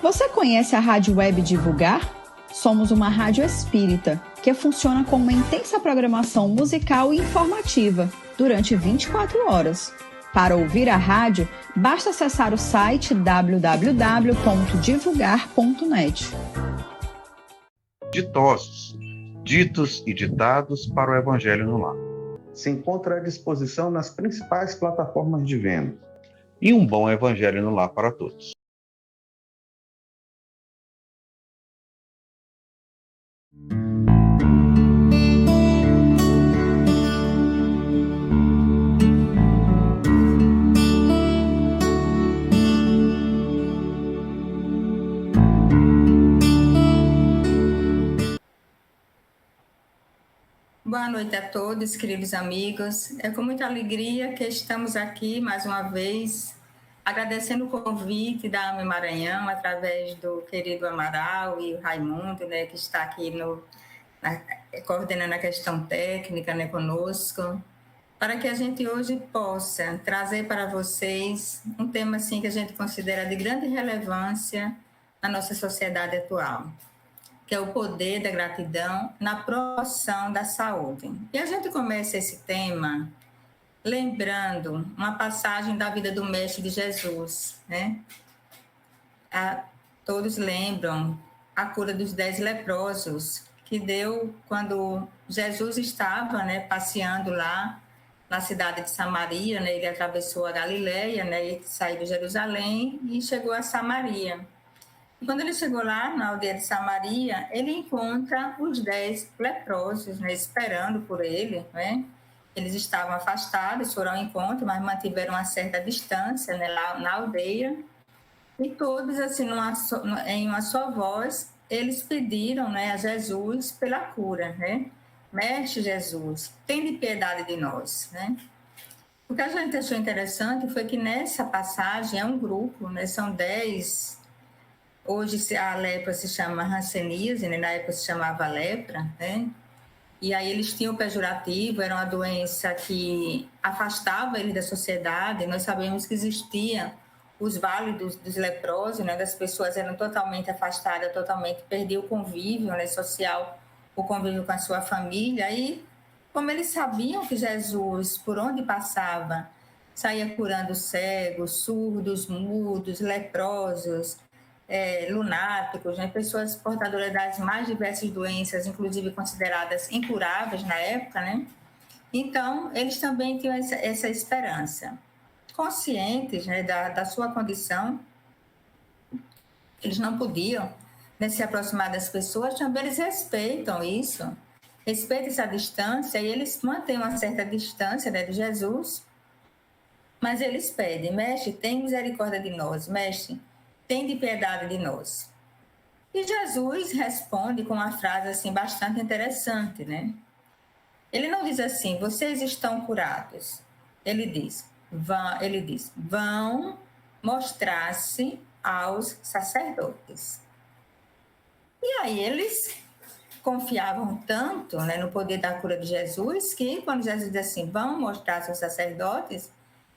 Você conhece a Rádio Web Divulgar? Somos uma rádio espírita que funciona com uma intensa programação musical e informativa durante 24 horas. Para ouvir a rádio, basta acessar o site www.divulgar.net. Ditosos, ditos e ditados para o Evangelho no Lar. Se encontra à disposição nas principais plataformas de venda. E um bom Evangelho no Lar para todos. Boa noite a todos, queridos amigos. É com muita alegria que estamos aqui mais uma vez, agradecendo o convite da AME Maranhão, através do querido Amaral e o Raimundo, né, que está aqui coordenando a questão técnica, né, conosco, para que a gente hoje possa trazer para vocês um tema assim, que a gente considera de grande relevância na nossa sociedade atual, que é o poder da gratidão na promoção da saúde. E a gente começa esse tema lembrando uma passagem da vida do Mestre de Jesus, né? Todos lembram a cura dos 10 leprosos, que deu quando Jesus estava, né, passeando lá na cidade de Samaria, né? Ele atravessou a Galileia, né, e saiu de Jerusalém e chegou a Samaria. E quando ele chegou lá na aldeia de Samaria, ele encontra os 10 leprosos, né, esperando por ele, né? Eles estavam afastados, foram ao encontro, mas mantiveram uma certa distância, né, lá na aldeia. E todos, assim, em uma só voz, eles pediram, né, a Jesus pela cura, né? Mestre Jesus, tem de piedade de nós, né? O que a gente achou interessante foi que nessa passagem é um grupo, né? São 10. Hoje a lepra se chama hanseníase, né? Na época se chamava lepra, né? E aí eles tinham o pejorativo, era uma doença que afastava eles da sociedade. Nós sabemos que existia os vales dos leprosos, né? Das pessoas eram totalmente afastadas, totalmente perdiam o convívio, né, social, o convívio com a sua família. E como eles sabiam que Jesus, por onde passava, saía curando cegos, surdos, mudos, leprosos, lunáticos, né? Pessoas portadoras das mais diversas doenças, inclusive consideradas incuráveis na época, né? Então, eles também tinham essa esperança. Conscientes, né, da sua condição, eles não podiam, né, se aproximar das pessoas, também eles respeitam isso, respeitam essa distância, e eles mantêm uma certa distância, né, de Jesus, mas eles pedem: mestre, tem misericórdia de nós, mestre, tem de piedade de nós. E Jesus responde com uma frase assim bastante interessante, né? Ele não diz assim: vocês estão curados. Ele diz: vão mostrar-se aos sacerdotes. E aí eles confiavam tanto, né, no poder da cura de Jesus, que quando Jesus diz assim: vão mostrar-se aos sacerdotes,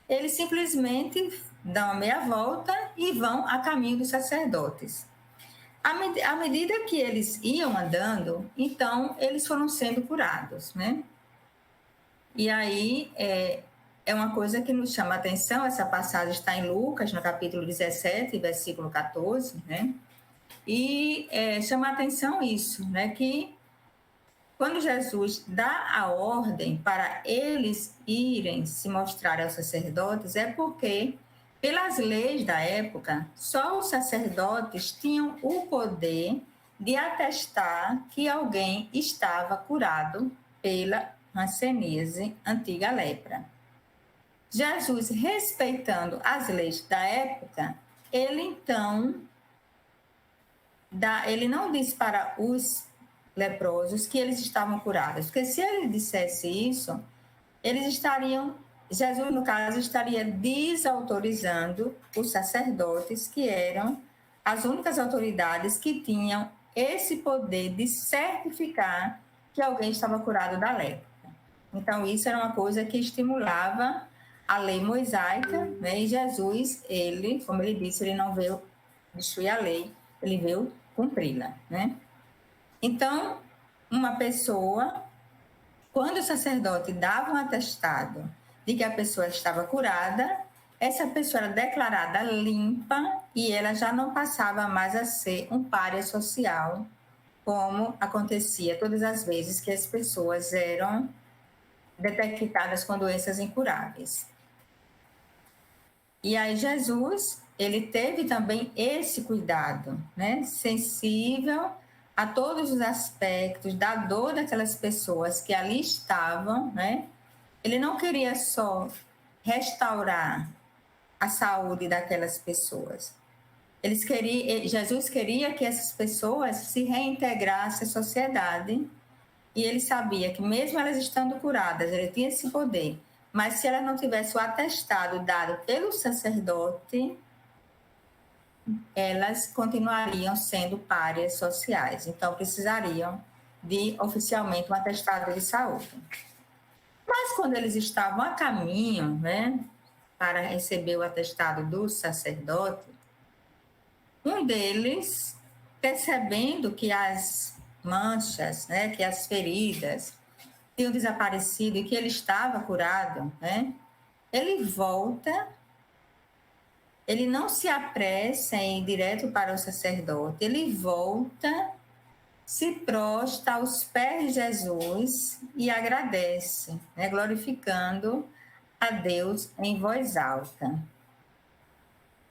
eles simplesmente dão a meia volta e vão a caminho dos sacerdotes. À medida que eles iam andando, então eles foram sendo curados, né? E aí é uma coisa que nos chama a atenção. Essa passagem está em Lucas, no capítulo 17, versículo 14, né? E chama a atenção isso, né? Que quando Jesus dá a ordem para eles irem se mostrar aos sacerdotes, é porque, pelas leis da época, só os sacerdotes tinham o poder de atestar que alguém estava curado pela hanseníase, antiga lepra. Jesus, respeitando as leis da época, ele não diz para os leprosos que eles estavam curados, porque se ele dissesse isso, Jesus, no caso, estaria desautorizando os sacerdotes, que eram as únicas autoridades que tinham esse poder de certificar que alguém estava curado da lepra. Então, isso era uma coisa que estimulava a lei mosaica, né? E Jesus, ele, como ele disse, ele não veio destruir a lei, ele veio cumpri-la, né? Então, uma pessoa, quando o sacerdote dava um atestado de que a pessoa estava curada, essa pessoa era declarada limpa e ela já não passava mais a ser um pária social, como acontecia todas as vezes que as pessoas eram detectadas com doenças incuráveis. E aí Jesus, ele teve também esse cuidado, né? Sensível a todos os aspectos da dor daquelas pessoas que ali estavam, né? Ele não queria só restaurar a saúde daquelas pessoas. Jesus queria que essas pessoas se reintegrassem à sociedade, e ele sabia que mesmo elas estando curadas, ele tinha esse poder, mas se elas não tivessem o atestado dado pelo sacerdote, elas continuariam sendo párias sociais, então precisariam de oficialmente um atestado de saúde. Mas quando eles estavam a caminho, né, para receber o atestado do sacerdote, um deles, percebendo que as manchas, né, que as feridas tinham desaparecido e que ele estava curado, né, ele volta, ele não se apressa em ir direto para o sacerdote, ele volta, se prostra aos pés de Jesus e agradece, né, glorificando a Deus em voz alta.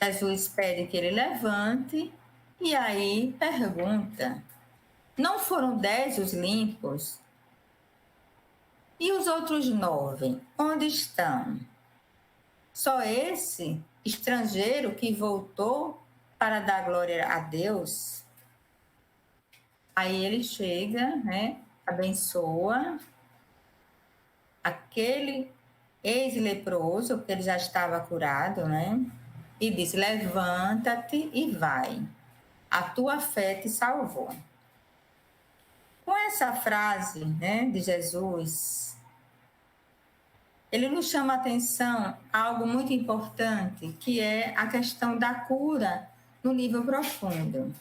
Jesus pede que ele levante e aí pergunta: não foram 10 os limpos? E os outros 9, onde estão? Só esse estrangeiro que voltou para dar glória a Deus? Aí ele chega, né, abençoa aquele ex-leproso, porque ele já estava curado, né? E diz: levanta-te e vai, a tua fé te salvou. Com essa frase, né, de Jesus, ele nos chama a atenção a algo muito importante, que é a questão da cura no nível profundo.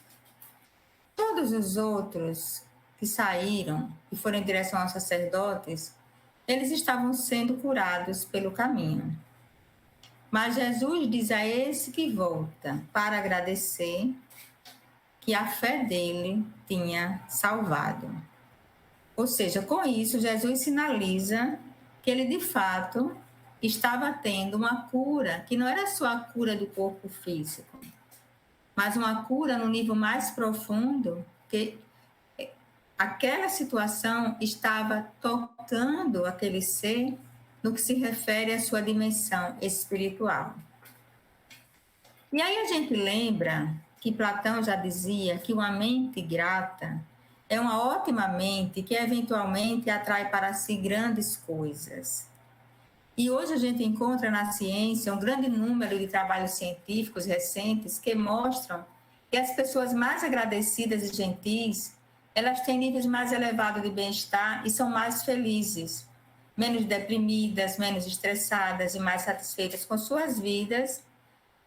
Todos os outros que saíram e foram em direção aos sacerdotes, eles estavam sendo curados pelo caminho. Mas Jesus diz a esse que volta para agradecer que a fé dele tinha salvado. Ou seja, com isso, Jesus sinaliza que ele, de fato, estava tendo uma cura, que não era só a cura do corpo físico, mas uma cura no nível mais profundo, que aquela situação estava tocando aquele ser no que se refere à sua dimensão espiritual. E aí a gente lembra que Platão já dizia que uma mente grata é uma ótima mente que eventualmente atrai para si grandes coisas. E hoje a gente encontra na ciência um grande número de trabalhos científicos recentes que mostram que as pessoas mais agradecidas e gentis, elas têm níveis mais elevados de bem-estar e são mais felizes, menos deprimidas, menos estressadas e mais satisfeitas com suas vidas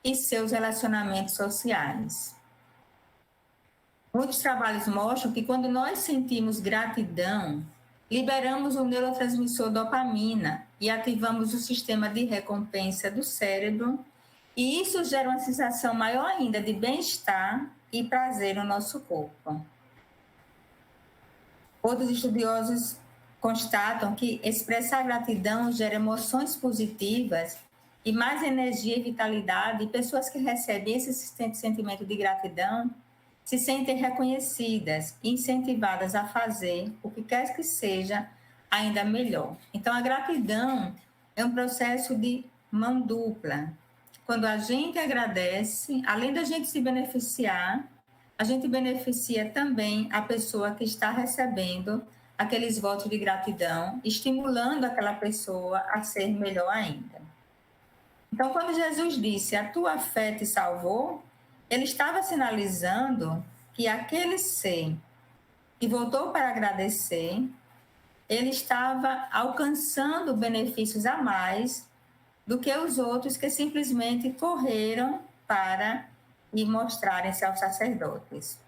e seus relacionamentos sociais. Muitos trabalhos mostram que quando nós sentimos gratidão, liberamos o neurotransmissor dopamina e ativamos o sistema de recompensa do cérebro, e isso gera uma sensação maior ainda de bem-estar e prazer no nosso corpo. Outros estudiosos constatam que expressar gratidão gera emoções positivas e mais energia e vitalidade, e pessoas que recebem esse sentimento de gratidão se sentem reconhecidas e incentivadas a fazer o que quer que seja ainda melhor. Então, a gratidão é um processo de mão dupla. Quando a gente agradece, além da gente se beneficiar, a gente beneficia também a pessoa que está recebendo aqueles votos de gratidão, estimulando aquela pessoa a ser melhor ainda. Então, quando Jesus disse, a tua fé te salvou, ele estava sinalizando que aquele ser que voltou para agradecer, ele estava alcançando benefícios a mais do que os outros que simplesmente correram para e mostrarem-se aos sacerdotes.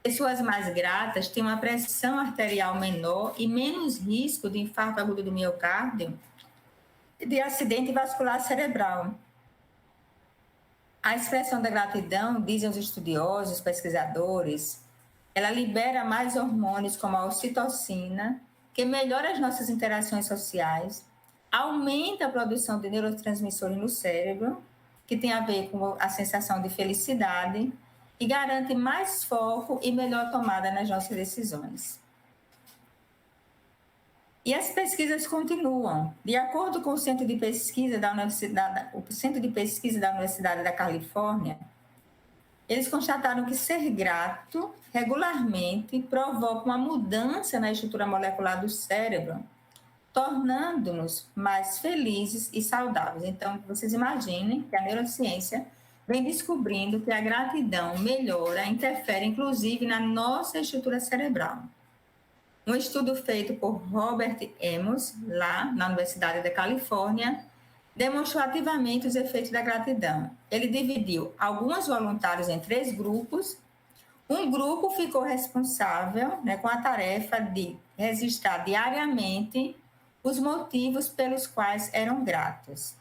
Pessoas mais gratas têm uma pressão arterial menor e menos risco de infarto agudo do miocárdio e de acidente vascular cerebral. A expressão da gratidão, dizem os estudiosos, pesquisadores, ela libera mais hormônios como a ocitocina, que melhora as nossas interações sociais, aumenta a produção de neurotransmissores no cérebro, que tem a ver com a sensação de felicidade, e garante mais foco e melhor tomada nas nossas decisões. E as pesquisas continuam. De acordo com o Centro de Pesquisa da Universidade da Califórnia, eles constataram que ser grato regularmente provoca uma mudança na estrutura molecular do cérebro, tornando-nos mais felizes e saudáveis. Então, vocês imaginem que a neurociência vem descobrindo que a gratidão melhora, interfere inclusive na nossa estrutura cerebral. Um estudo feito por Robert Amos, lá na Universidade da Califórnia, demonstrou ativamente os efeitos da gratidão. Ele dividiu alguns voluntários em 3 grupos. Um grupo ficou responsável, com a tarefa de registrar diariamente os motivos pelos quais eram gratos.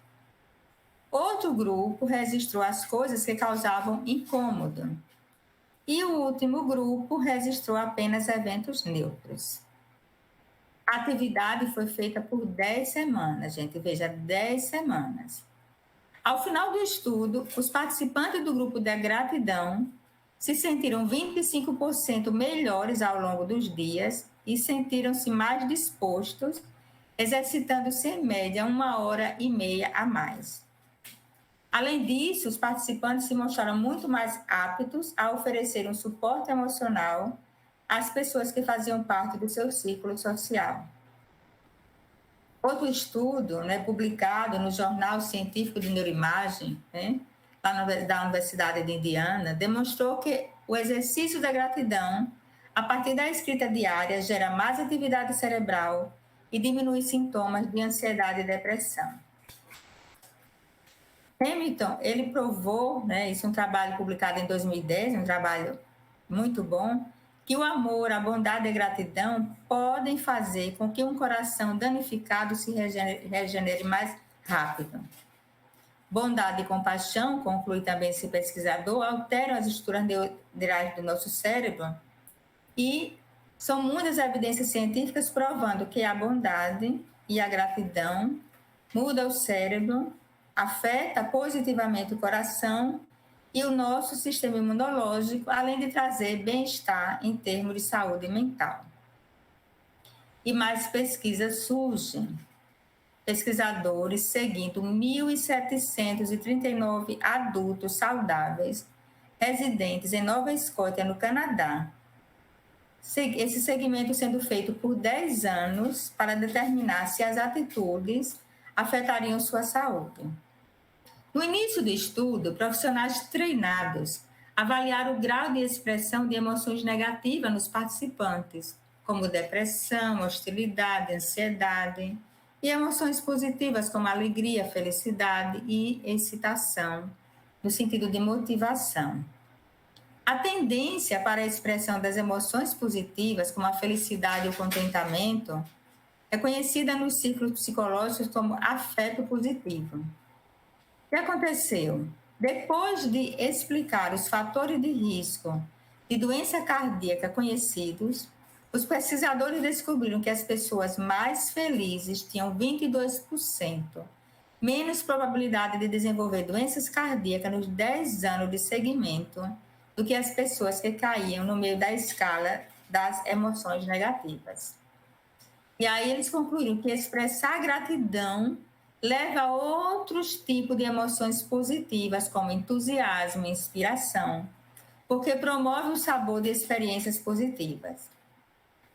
Outro grupo registrou as coisas que causavam incômodo. E o último grupo registrou apenas eventos neutros. A atividade foi feita por 10 semanas, gente, veja, 10 semanas. Ao final do estudo, os participantes do grupo da gratidão se sentiram 25% melhores ao longo dos dias e sentiram-se mais dispostos, exercitando-se em média 1h30 a mais. Além disso, os participantes se mostraram muito mais aptos a oferecer um suporte emocional às pessoas que faziam parte do seu círculo social. Outro estudo, publicado no Jornal Científico de Neuroimagem, lá da Universidade de Indiana, demonstrou que o exercício da gratidão, a partir da escrita diária, gera mais atividade cerebral e diminui sintomas de ansiedade e depressão. Hamilton, ele provou, isso é um trabalho publicado em 2010, um trabalho muito bom, que o amor, a bondade e a gratidão podem fazer com que um coração danificado se regenere mais rápido. Bondade e compaixão, conclui também esse pesquisador, alteram as estruturas neurais do nosso cérebro e são muitas evidências científicas provando que a bondade e a gratidão mudam o cérebro, afeta positivamente o coração e o nosso sistema imunológico, além de trazer bem-estar em termos de saúde mental. E mais pesquisas surgem. Pesquisadores seguindo 1.739 adultos saudáveis residentes em Nova Escócia, no Canadá. Esse segmento sendo feito por 10 anos para determinar se as atitudes afetariam sua saúde. No início do estudo, profissionais treinados avaliaram o grau de expressão de emoções negativas nos participantes, como depressão, hostilidade, ansiedade, e emoções positivas como alegria, felicidade e excitação, no sentido de motivação. A tendência para a expressão das emoções positivas, como a felicidade e o contentamento, é conhecida nos círculos psicológicos como afeto positivo. O que aconteceu? Depois de explicar os fatores de risco de doença cardíaca conhecidos, os pesquisadores descobriram que as pessoas mais felizes tinham 22% menos probabilidade de desenvolver doenças cardíacas nos 10 anos de seguimento do que as pessoas que caíam no meio da escala das emoções negativas. E aí eles concluíram que expressar gratidão leva a outros tipos de emoções positivas, como entusiasmo e inspiração, porque promove o sabor de experiências positivas.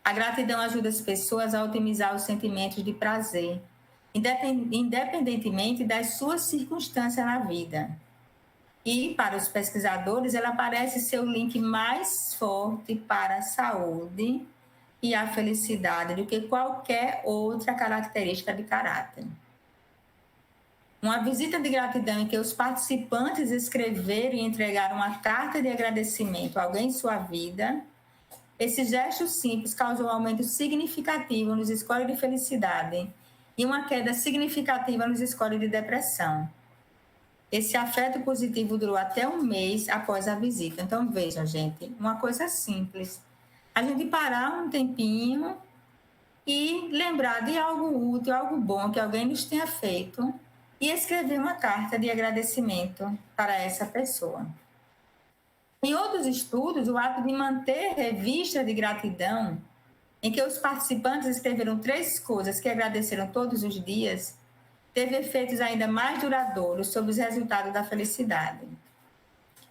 A gratidão ajuda as pessoas a otimizar os sentimentos de prazer, independentemente das suas circunstâncias na vida. E, para os pesquisadores, ela parece ser o link mais forte para a saúde e a felicidade do que qualquer outra característica de caráter. Uma visita de gratidão em que os participantes escreveram e entregaram uma carta de agradecimento a alguém em sua vida. Esse gesto simples causou um aumento significativo nos scores de felicidade e uma queda significativa nos scores de depressão. Esse afeto positivo durou até um mês após a visita. Então, vejam, gente, uma coisa simples. A gente parar um tempinho e lembrar de algo útil, algo bom que alguém nos tenha feito e escrever uma carta de agradecimento para essa pessoa. Em outros estudos, o ato de manter revista de gratidão, em que os participantes escreveram 3 coisas que agradeceram todos os dias, teve efeitos ainda mais duradouros sobre os resultados da felicidade.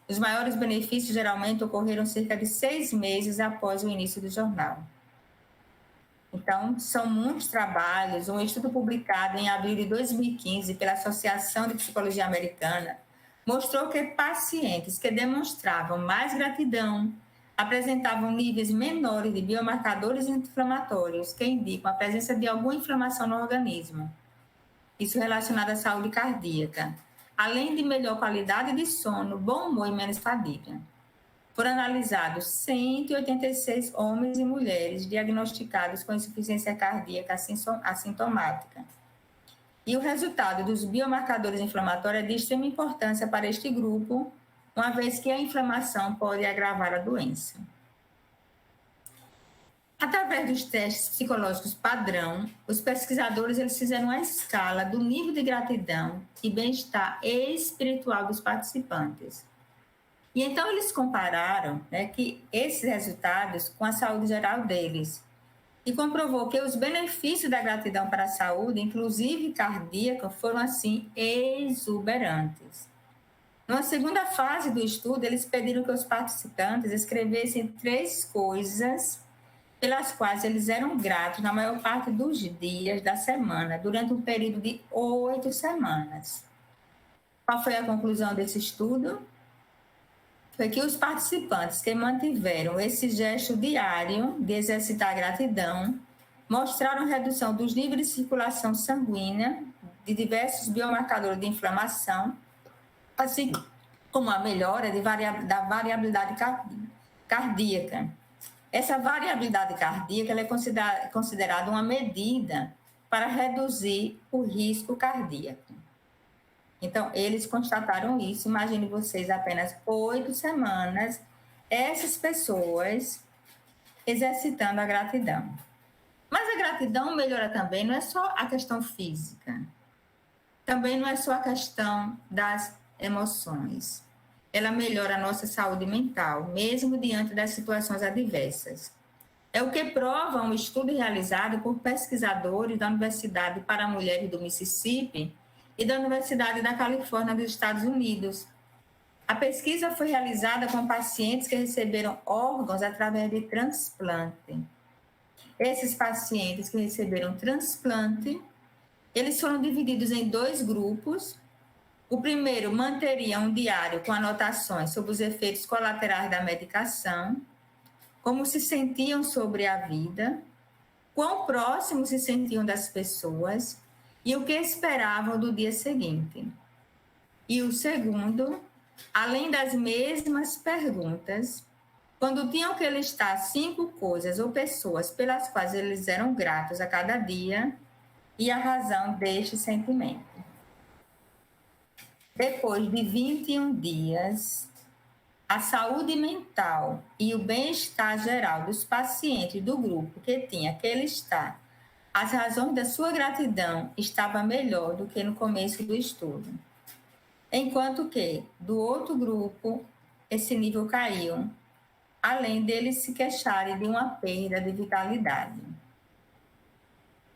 Os maiores benefícios geralmente ocorreram cerca de 6 meses após o início do jornal. Então, são muitos trabalhos. Um estudo publicado em abril de 2015 pela Associação de Psicologia Americana mostrou que pacientes que demonstravam mais gratidão apresentavam níveis menores de biomarcadores inflamatórios que indicam a presença de alguma inflamação no organismo. Isso relacionado à saúde cardíaca, além de melhor qualidade de sono, bom humor e menos fadiga. Foram analisados 186 homens e mulheres diagnosticados com insuficiência cardíaca assintomática. E o resultado dos biomarcadores inflamatórios é de extrema importância para este grupo, uma vez que a inflamação pode agravar a doença. Através dos testes psicológicos padrão, os pesquisadores eles fizeram uma escala do nível de gratidão e bem-estar espiritual dos participantes. E então eles compararam, que esses resultados com a saúde geral deles e comprovou que os benefícios da gratidão para a saúde, inclusive cardíaca, foram assim exuberantes. Numa segunda fase do estudo, eles pediram que os participantes escrevessem 3 coisas pelas quais eles eram gratos na maior parte dos dias da semana, durante um período de 8 semanas. Qual foi a conclusão desse estudo? Foi que os participantes que mantiveram esse gesto diário de exercitar a gratidão mostraram redução dos níveis de circulação sanguínea de diversos biomarcadores de inflamação, assim como a melhora da variabilidade cardíaca. Essa variabilidade cardíaca ela é considerada uma medida para reduzir o risco cardíaco. Então, eles constataram isso. Imagine vocês, apenas 8 semanas, essas pessoas exercitando a gratidão. Mas a gratidão melhora também, não é só a questão física. Também não é só a questão das emoções. Ela melhora a nossa saúde mental, mesmo diante das situações adversas. É o que prova um estudo realizado por pesquisadores da Universidade para Mulheres do Mississippi e da Universidade da Califórnia dos Estados Unidos. A pesquisa foi realizada com pacientes que receberam órgãos através de transplante. Esses pacientes que receberam transplante, eles foram divididos em 2 grupos. O primeiro manteria um diário com anotações sobre os efeitos colaterais da medicação, como se sentiam sobre a vida, quão próximos se sentiam das pessoas e o que esperavam do dia seguinte. E o segundo, além das mesmas perguntas, quando tinham que listar 5 coisas ou pessoas pelas quais eles eram gratos a cada dia e a razão deste sentimento. Depois de 21 dias, a saúde mental e o bem-estar geral dos pacientes do grupo que tinha que listar as razões da sua gratidão estava melhor do que no começo do estudo. Enquanto que, do outro grupo, esse nível caiu, além deles se queixarem de uma perda de vitalidade.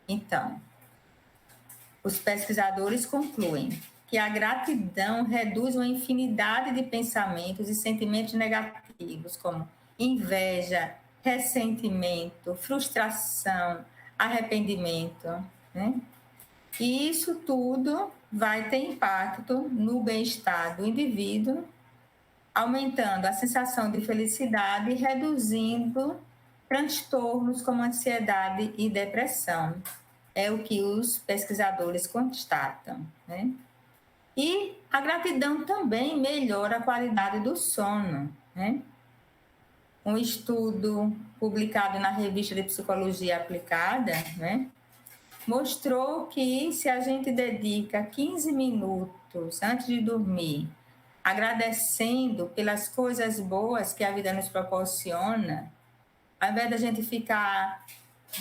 Então, os pesquisadores concluem que a gratidão reduz uma infinidade de pensamentos e sentimentos negativos, como inveja, ressentimento, frustração, arrependimento, né? E isso tudo vai ter impacto no bem-estar do indivíduo, aumentando a sensação de felicidade e reduzindo transtornos como ansiedade e depressão. É o que os pesquisadores constatam, né? E a gratidão também melhora a qualidade do sono, né? Um estudo publicado na Revista de Psicologia Aplicada, né, mostrou que se a gente dedica 15 minutos antes de dormir, agradecendo pelas coisas boas que a vida nos proporciona, ao invés da gente ficar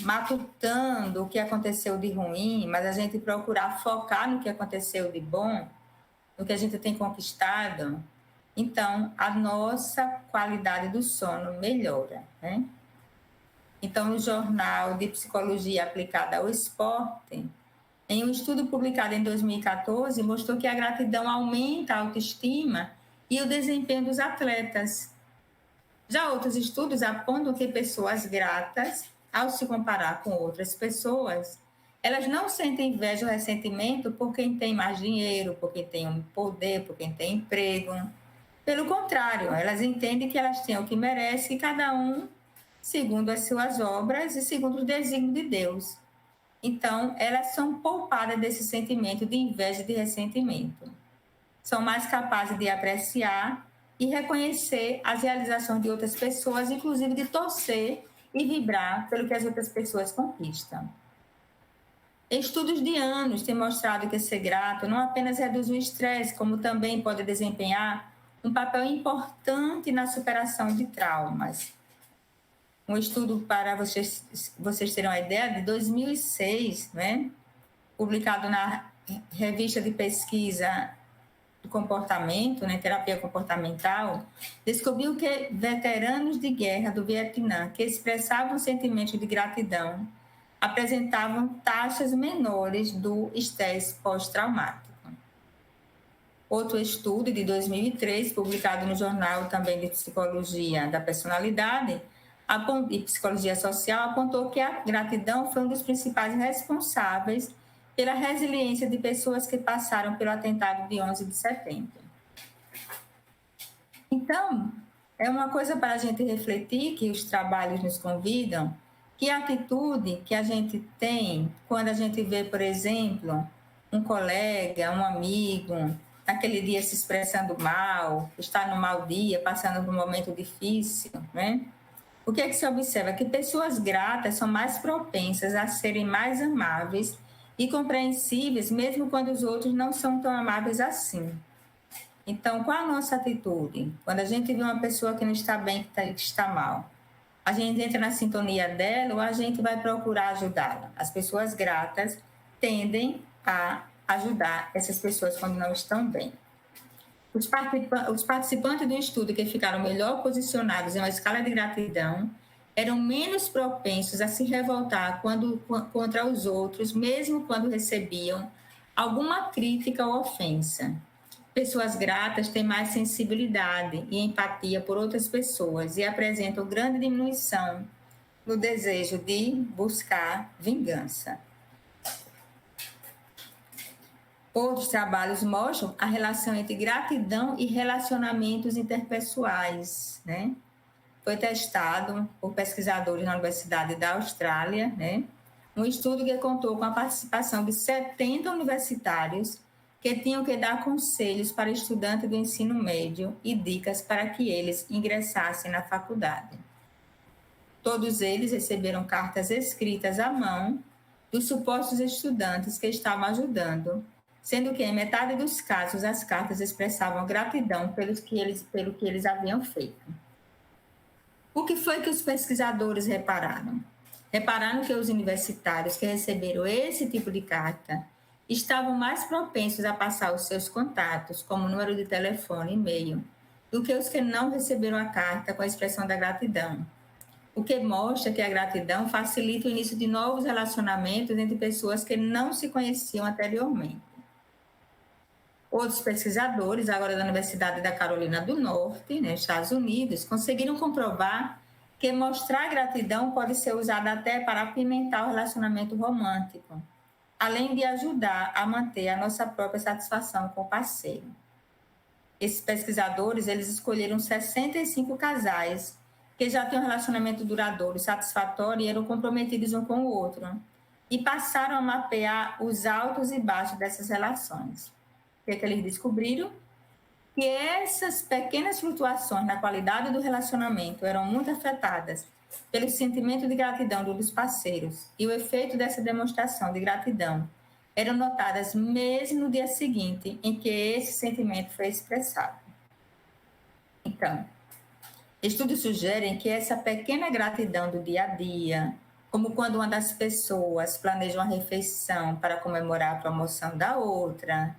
matutando o que aconteceu de ruim, mas a gente procurar focar no que aconteceu de bom, no que a gente tem conquistado, então a nossa qualidade do sono melhora, né? Então, no Jornal de Psicologia Aplicada ao Esporte, em um estudo publicado em 2014, mostrou que a gratidão aumenta a autoestima e o desempenho dos atletas. Já outros estudos apontam que pessoas gratas, ao se comparar com outras pessoas, elas não sentem inveja ou ressentimento por quem tem mais dinheiro, por quem tem um poder, por quem tem emprego. Pelo contrário, elas entendem que elas têm o que merecem e cada um segundo as suas obras e segundo o desígnio de Deus. Então, elas são poupadas desse sentimento de inveja e de ressentimento. São mais capazes de apreciar e reconhecer as realizações de outras pessoas, inclusive de torcer e vibrar pelo que as outras pessoas conquistam. Estudos de anos têm mostrado que ser grato não apenas reduz o estresse, como também pode desempenhar um papel importante na superação de traumas. Um estudo para vocês terem uma ideia, de 2006, né, publicado na Revista de Pesquisa do Comportamento, né, Terapia Comportamental, descobriu que veteranos de guerra do Vietnã que expressavam sentimentos de gratidão apresentavam taxas menores do estresse pós-traumático. Outro estudo de 2003, publicado no Jornal também de Psicologia da Personalidade e Psicologia Social, apontou que a gratidão foi um dos principais responsáveis pela resiliência de pessoas que passaram pelo atentado de 11 de setembro. Então, é uma coisa para a gente refletir, que os trabalhos nos convidam, que a atitude que a gente tem quando a gente vê, por exemplo, um colega, um amigo, naquele dia se expressando mal, está no mau dia, passando por um momento difícil, né? O que é que se observa? Que pessoas gratas são mais propensas a serem mais amáveis e compreensíveis, mesmo quando os outros não são tão amáveis assim. Então, qual a nossa atitude? Quando a gente vê uma pessoa que não está bem, que está mal, a gente entra na sintonia dela ou a gente vai procurar ajudá-la? As pessoas gratas tendem a ajudar essas pessoas quando não estão bem. Os participantes do estudo que ficaram melhor posicionados em uma escala de gratidão eram menos propensos a se revoltar contra os outros, mesmo quando recebiam alguma crítica ou ofensa. Pessoas gratas têm mais sensibilidade e empatia por outras pessoas e apresentam grande diminuição no desejo de buscar vingança. Outros trabalhos mostram a relação entre gratidão e relacionamentos interpessoais, né? Foi testado por pesquisadores na Universidade da Austrália, né? Um estudo que contou com a participação de 70 universitários que tinham que dar conselhos para estudantes do ensino médio e dicas para que eles ingressassem na faculdade. Todos eles receberam cartas escritas à mão dos supostos estudantes que estavam ajudando, sendo que em metade dos casos as cartas expressavam gratidão pelo que eles haviam feito. O que foi que os pesquisadores repararam? Repararam que os universitários que receberam esse tipo de carta estavam mais propensos a passar os seus contatos, como número de telefone e e-mail, do que os que não receberam a carta com a expressão da gratidão. O que mostra que a gratidão facilita o início de novos relacionamentos entre pessoas que não se conheciam anteriormente. Outros pesquisadores, agora da Universidade da Carolina do Norte, nos Estados Unidos, conseguiram comprovar que mostrar gratidão pode ser usado até para apimentar o relacionamento romântico, além de ajudar a manter a nossa própria satisfação com o parceiro. Esses pesquisadores, eles escolheram 65 casais que já tinham um relacionamento duradouro, satisfatório e eram comprometidos um com o outro, e passaram a mapear os altos e baixos dessas relações. o que é que eles descobriram? Que essas pequenas flutuações na qualidade do relacionamento eram muito afetadas pelo sentimento de gratidão dos parceiros, e o efeito dessa demonstração de gratidão eram notadas mesmo no dia seguinte em que esse sentimento foi expressado. Então, estudos sugerem que essa pequena gratidão do dia a dia, como quando uma das pessoas planeja uma refeição para comemorar a promoção da outra,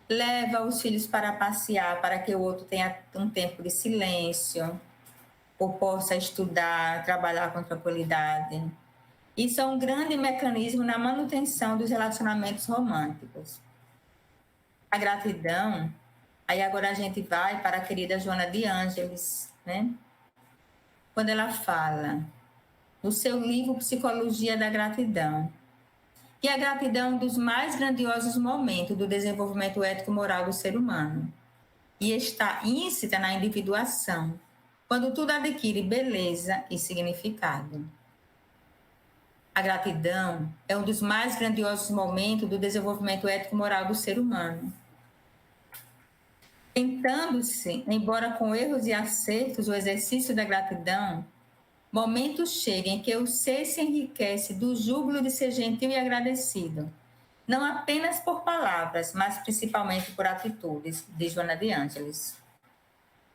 leva os filhos para passear para que o outro tenha um tempo de silêncio, ou possa estudar, trabalhar com tranquilidade. Isso é um grande mecanismo na manutenção dos relacionamentos românticos. A gratidão, aí agora a gente vai para a querida Joana de Ângeles, né? Quando ela fala no seu livro Psicologia da Gratidão, que a gratidão é um dos mais grandiosos momentos do desenvolvimento ético-moral do ser humano e está íncita na individuação, quando tudo adquire beleza e significado. A gratidão é um dos mais grandiosos momentos do desenvolvimento ético-moral do ser humano. Tentando-se, embora com erros e acertos, o exercício da gratidão, momentos chegam em que o ser se enriquece do júbilo de ser gentil e agradecido, não apenas por palavras, mas principalmente por atitudes, diz Joana de Ângeles.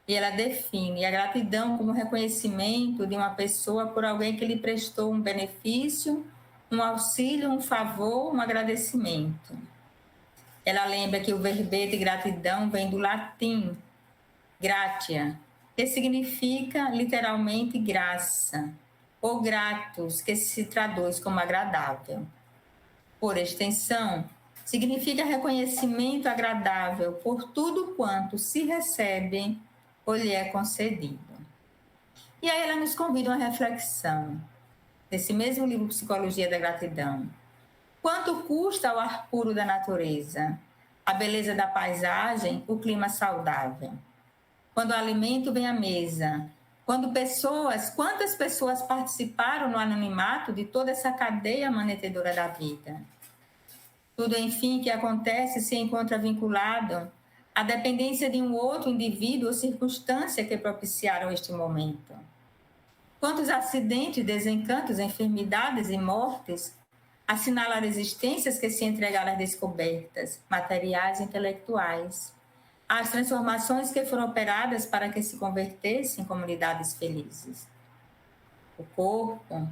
E ela define a gratidão como reconhecimento de uma pessoa por alguém que lhe prestou um benefício, um auxílio, um favor, um agradecimento. Ela lembra que o verbete gratidão vem do latim gratia, que significa literalmente graça, ou gratus, que se traduz como agradável. Por extensão, significa reconhecimento agradável por tudo quanto se recebe ou lhe é concedido. E aí ela nos convida a uma reflexão, nesse mesmo livro Psicologia da Gratidão. Quanto custa o ar puro da natureza, a beleza da paisagem, o clima saudável? Quando o alimento vem à mesa, quantas pessoas participaram no anonimato de toda essa cadeia manetedora da vida? Tudo, enfim, que acontece se encontra vinculado à dependência de um outro indivíduo ou circunstância que propiciaram este momento. Quantos acidentes, desencantos, enfermidades e mortes assinalam existências que se entregaram às descobertas materiais e intelectuais, às transformações que foram operadas para que se convertessem em comunidades felizes. O corpo,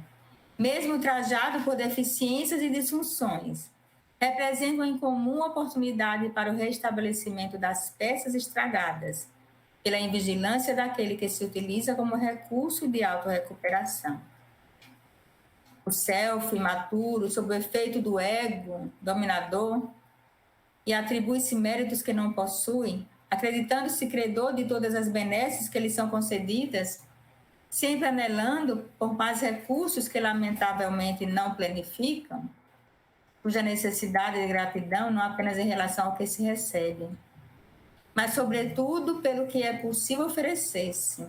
mesmo trajado por deficiências e disfunções, representa uma incomum oportunidade para o restabelecimento das peças estragadas, pela invigilância daquele que se utiliza como recurso de autorrecuperação. O self imaturo, sob o efeito do ego dominador, e atribui-se méritos que não possui, acreditando-se credor de todas as benesses que lhe são concedidas, sempre anelando por mais recursos que lamentavelmente não planificam, cuja necessidade de gratidão não apenas em relação ao que se recebe, mas sobretudo pelo que é possível oferecer-se,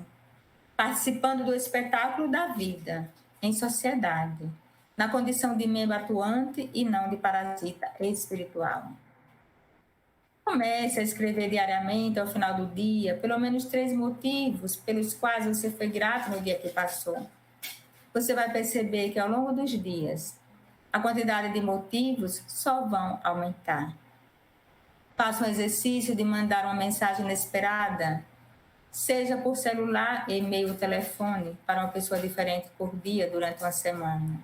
participando do espetáculo da vida, em sociedade, na condição de membro atuante e não de parasita espiritual. Comece a escrever diariamente, ao final do dia, pelo menos 3 motivos pelos quais você foi grato no dia que passou. Você vai perceber que ao longo dos dias, a quantidade de motivos só vão aumentar. Faça um exercício de mandar uma mensagem inesperada, seja por celular, e-mail ou telefone, para uma pessoa diferente por dia durante uma semana.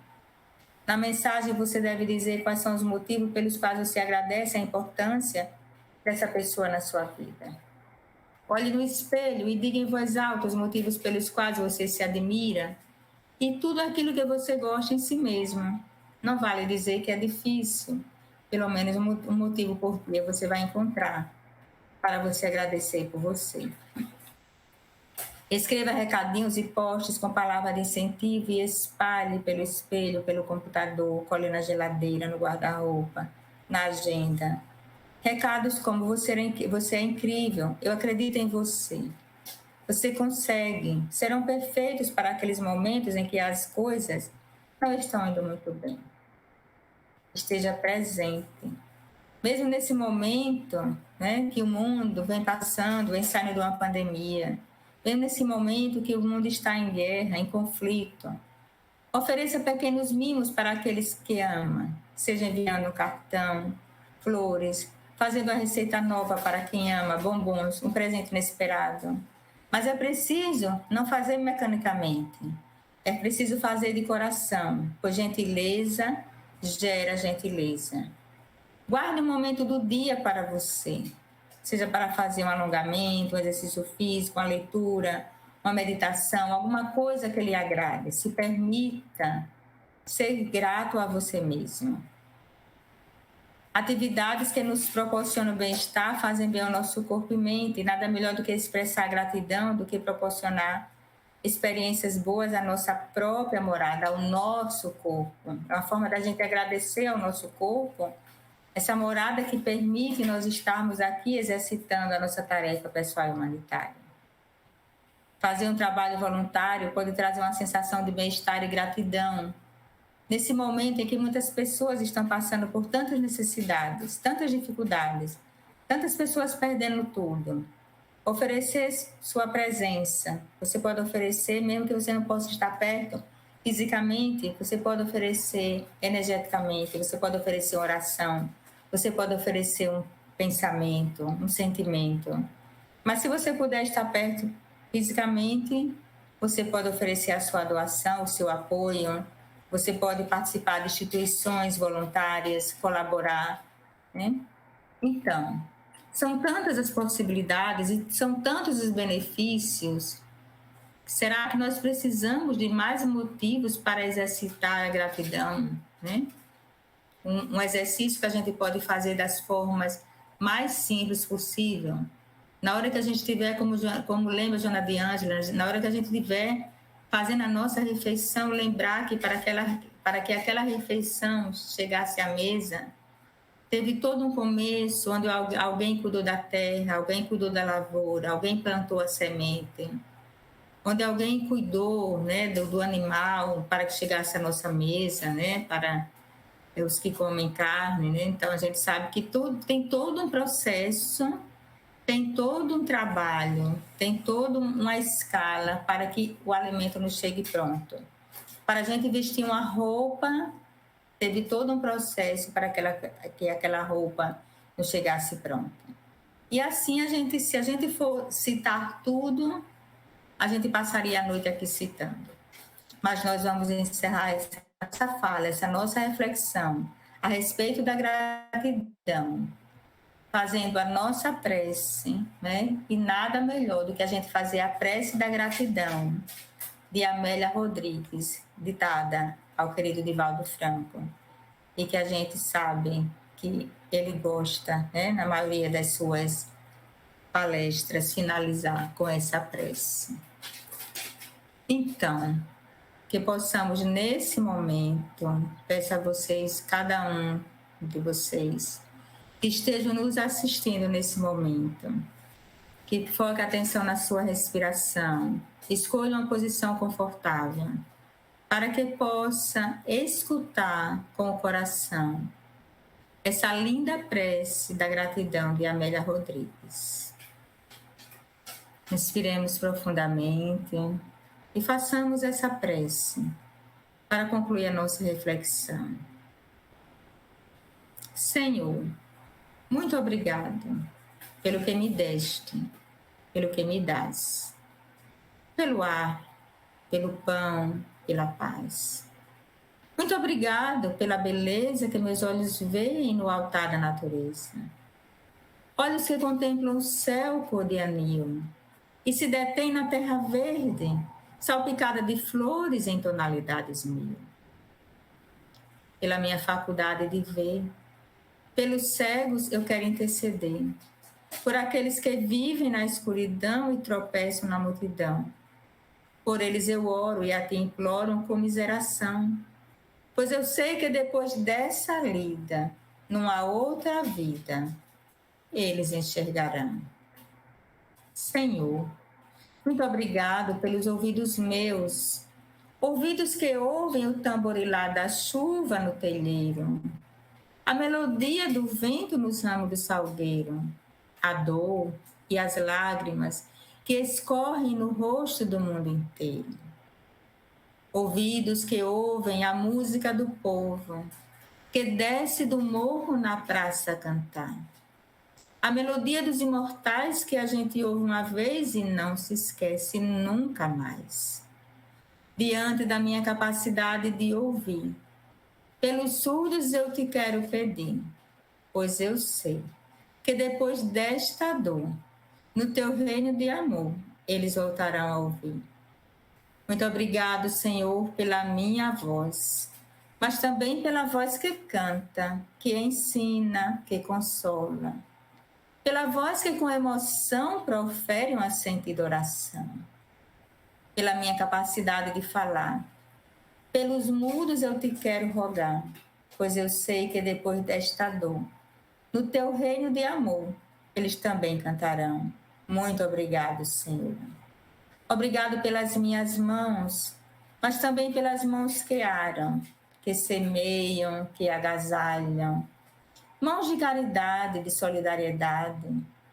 Na mensagem, você deve dizer quais são os motivos pelos quais você agradece a importância dessa pessoa na sua vida. Olhe no espelho e diga em voz alta os motivos pelos quais você se admira e tudo aquilo que você gosta em si mesmo. Não vale dizer que é difícil, pelo menos um motivo por dia você vai encontrar para você agradecer por você. Escreva recadinhos e posts com palavras de incentivo e espalhe pelo espelho, pelo computador, cole na geladeira, no guarda-roupa, na agenda. Recados como você é incrível, eu acredito em você. Você consegue, serão perfeitos para aqueles momentos em que as coisas não estão indo muito bem. Esteja presente. Mesmo nesse momento, né, que o mundo vem passando, vem saindo de uma pandemia, mesmo nesse momento que o mundo está em guerra, em conflito, ofereça pequenos mimos para aqueles que ama, seja enviando um cartão, flores, fazendo uma receita nova para quem ama, bombons, um presente inesperado. Mas é preciso não fazer mecanicamente. É preciso fazer de coração, pois gentileza gera gentileza. Guarde um momento do dia para você, seja para fazer um alongamento, um exercício físico, uma leitura, uma meditação, alguma coisa que lhe agrade. Se permita ser grato a você mesmo. Atividades que nos proporcionam bem-estar fazem bem ao nosso corpo e mente. E nada melhor do que expressar gratidão, do que proporcionar experiências boas à nossa própria morada, ao nosso corpo. É uma forma da gente agradecer ao nosso corpo, essa morada que permite nós estarmos aqui exercitando a nossa tarefa pessoal e humanitária. Fazer um trabalho voluntário pode trazer uma sensação de bem-estar e gratidão. Nesse momento em que muitas pessoas estão passando por tantas necessidades, tantas dificuldades, tantas pessoas perdendo tudo. Oferecer sua presença. Você pode oferecer, mesmo que você não possa estar perto fisicamente, você pode oferecer energeticamente, você pode oferecer oração, você pode oferecer um pensamento, um sentimento. Mas se você puder estar perto fisicamente, você pode oferecer a sua doação, o seu apoio, você pode participar de instituições voluntárias, colaborar, né? Então, são tantas as possibilidades e são tantos os benefícios. Será que nós precisamos de mais motivos para exercitar a gratidão, né? Um exercício que a gente pode fazer das formas mais simples possível. Na hora que a gente estiver, como lembra Joana de Ângela, na hora que a gente estiver fazendo a nossa refeição, lembrar que para que aquela refeição chegasse à mesa, teve todo um começo onde alguém cuidou da terra, alguém cuidou da lavoura, alguém plantou a semente, onde alguém cuidou, né, do animal para que chegasse à nossa mesa, né, para os que comem carne, né? Então a gente sabe que tem todo um processo, tem todo um trabalho, tem toda uma escala para que o alimento nos chegue pronto. Para a gente vestir uma roupa, teve todo um processo para que aquela roupa nos chegasse pronta. E assim, se a gente for citar tudo, a gente passaria a noite aqui citando. Mas nós vamos encerrar essa fala, essa nossa reflexão a respeito da gratidão, fazendo a nossa prece, né? E nada melhor do que a gente fazer a prece da gratidão de Amélia Rodrigues, ditada ao querido Divaldo Franco, e que a gente sabe que ele gosta, né, na maioria das suas palestras, finalizar com essa prece. Então, que possamos, nesse momento, peço a vocês, cada um de vocês, que estejam nos assistindo nesse momento, que foque a atenção na sua respiração, escolha uma posição confortável, para que possa escutar com o coração essa linda prece da gratidão de Amélia Rodrigues. Inspiremos profundamente e façamos essa prece para concluir a nossa reflexão. Senhor, muito obrigado pelo que me deste, pelo que me dás, pelo ar, pelo pão, pela paz. Muito obrigado pela beleza que meus olhos veem no altar da natureza. Olhos que contemplam o céu cor de anil e se detêm na terra verde, salpicada de flores em tonalidades mil. Pela minha faculdade de ver, pelos cegos eu quero interceder, por aqueles que vivem na escuridão e tropeçam na multidão. Por eles eu oro e a ti imploro comiseração, pois eu sei que depois dessa lida, numa outra vida, eles enxergarão. Senhor, muito obrigado pelos ouvidos meus, ouvidos que ouvem o tamborilar da chuva no telheiro, A melodia do vento nos ramos do salgueiro, a dor e as lágrimas que escorrem no rosto do mundo inteiro. Ouvidos que ouvem a música do povo, que desce do morro na praça a cantar. A melodia dos imortais que a gente ouve uma vez e não se esquece nunca mais. Diante da minha capacidade de ouvir, pelos surdos eu te quero pedir, pois eu sei que depois desta dor, no teu reino de amor, eles voltarão a ouvir. Muito obrigado, Senhor, pela minha voz, mas também pela voz que canta, que ensina, que consola. Pela voz que com emoção profere uma sentida oração. Pela minha capacidade de falar. Pelos mudos eu te quero rogar, pois eu sei que depois desta dor, no teu reino de amor, eles também cantarão. Muito obrigado, Senhor. Obrigado pelas minhas mãos, mas também pelas mãos que aram, que semeiam, que agasalham. Mãos de caridade, de solidariedade,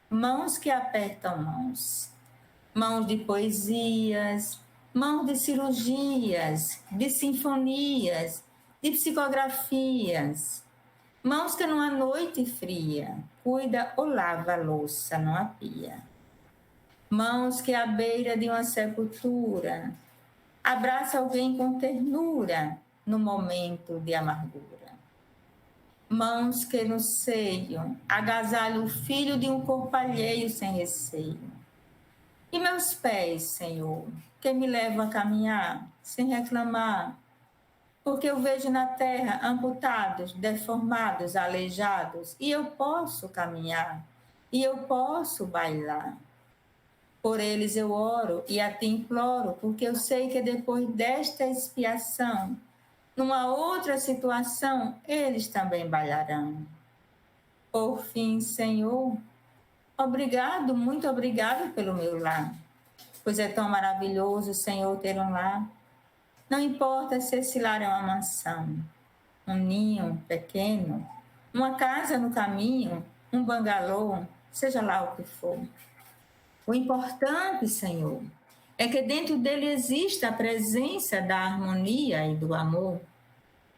mãos que apertam mãos. Mãos de poesias, mãos de cirurgias, de sinfonias, de psicografias. Mãos que numa noite fria cuida ou lava a louça numa pia. Mãos que à beira de uma sepultura abraça alguém com ternura no momento de amargura. Mãos que no seio agasalham o filho de um corpo alheio sem receio. E meus pés, Senhor, que me levam a caminhar sem reclamar, porque eu vejo na terra amputados, deformados, aleijados, e eu posso caminhar, e eu posso bailar. Por eles eu oro e a ti imploro, porque eu sei que depois desta expiação, numa outra situação, eles também bailarão. Por fim, Senhor, obrigado, muito obrigado pelo meu lar, pois é tão maravilhoso, Senhor, ter um lar. Não importa se esse lar é uma mansão, um ninho pequeno, uma casa no caminho, um bangalô, seja lá o que for. O importante, Senhor, é que dentro dele exista a presença da harmonia e do amor.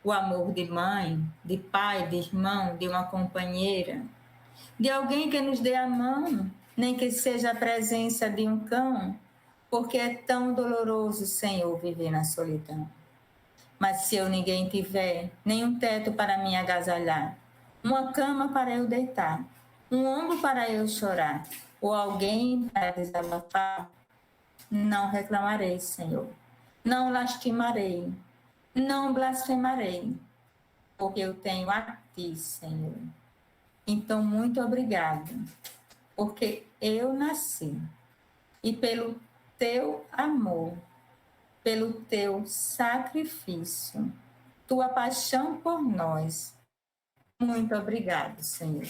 O amor de mãe, de pai, de irmão, de uma companheira, de alguém que nos dê a mão, nem que seja a presença de um cão, porque é tão doloroso, Senhor, viver na solidão. Mas se eu ninguém tiver, nem um teto para me agasalhar, uma cama para eu deitar, um ombro para eu chorar, ou alguém para desabafar, não reclamarei, Senhor. Não lastimarei, não blasfemarei, porque eu tenho a ti, Senhor. Então, muito obrigado, porque eu nasci e pelo teu amor, pelo teu sacrifício, tua paixão por nós. Muito obrigado, Senhor.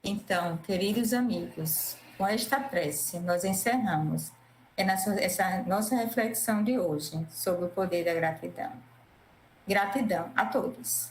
Então, queridos amigos, com esta prece, nós encerramos essa nossa reflexão de hoje sobre o poder da gratidão. Gratidão a todos.